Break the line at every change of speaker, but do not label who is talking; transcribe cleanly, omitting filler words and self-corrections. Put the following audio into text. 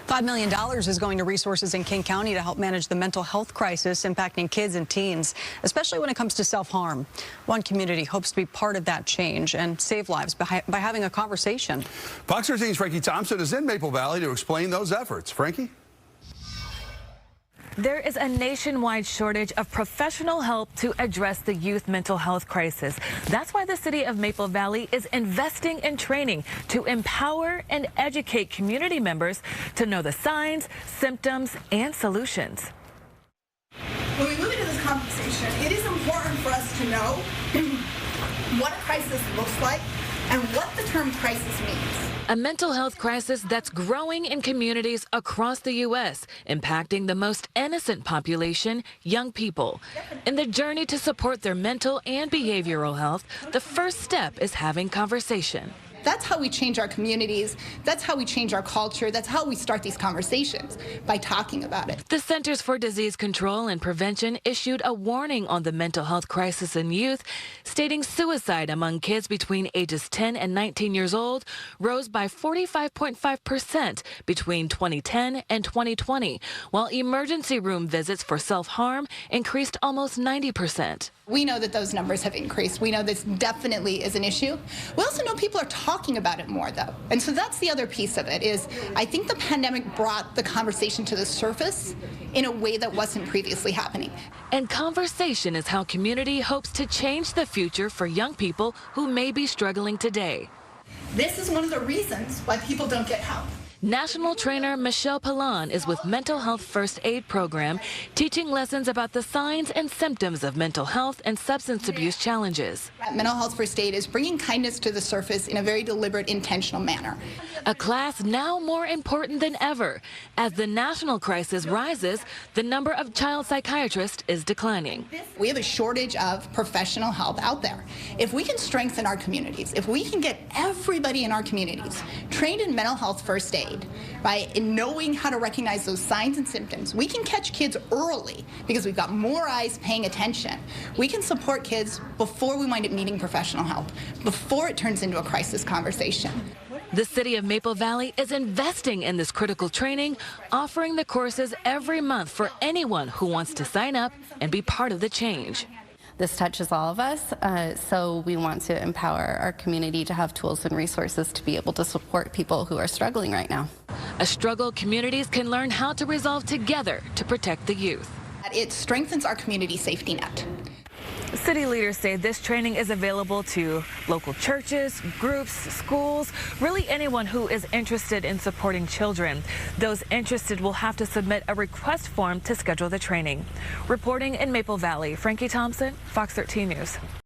$5 million is going to resources in King County to help manage the mental health crisis impacting kids and teens, especially when it comes to self-harm. One community hopes to be part of that change and save lives by having a conversation.
Fox 13's Frankie Thompson is in Maple Valley to explain those efforts. Frankie?
There is a nationwide shortage of professional help to address the youth mental health crisis. That's why the city of Maple Valley is investing in training to empower and educate community members to know the signs, symptoms, and solutions.
When we move into this conversation, it is important for us to know what a crisis looks like and what the term crisis means.
A mental health crisis that's growing in communities across the U.S., impacting the most innocent population, young people. In the journey to support their mental and behavioral health, the first step is having conversation.
That's how we change our communities. That's how we change our culture. That's how we start these conversations, by talking about it.
The Centers for Disease Control and Prevention issued a warning on the mental health crisis in youth, stating suicide among kids between ages 10 and 19 years old rose by 45.5% between 2010 and 2020, while emergency room visits for self-harm increased almost 90%.
We know that those numbers have increased. We know this definitely is an issue. We also know people are talking about it more, though. And so that's the other piece of it, is I think the pandemic brought the conversation to the surface in a way that wasn't previously happening.
And conversation is how community hopes to change the future for young people who may be struggling today.
This is one of the reasons why people don't get help.
National trainer Michelle Pallon is with Mental Health First Aid Program, teaching lessons about the signs and symptoms of mental health and substance abuse challenges.
Mental Health First Aid is bringing kindness to the surface in a very deliberate, intentional manner.
A class now more important than ever. As the national crisis rises, the number of child psychiatrists is declining.
We have a shortage of professional help out there. If we can strengthen our communities, if we can get everybody in our communities trained in mental health first aid, by knowing how to recognize those signs and symptoms, we can catch kids early because we've got more eyes paying attention. We can support kids before we wind up needing professional help, before it turns into a crisis conversation.
The city of Maple Valley is investing in this critical training, offering the courses every month for anyone who wants to sign up and be part of the change.
This touches all of us, so we want to empower our community to have tools and resources to be able to support people who are struggling right now.
A struggle communities can learn how to resolve together to protect the youth.
It strengthens our community safety net.
City leaders say this training is available to local churches, groups, schools, really anyone who is interested in supporting children. Those interested will have to submit a request form to schedule the training. Reporting in Maple Valley, Frankie Thompson, Fox 13 News.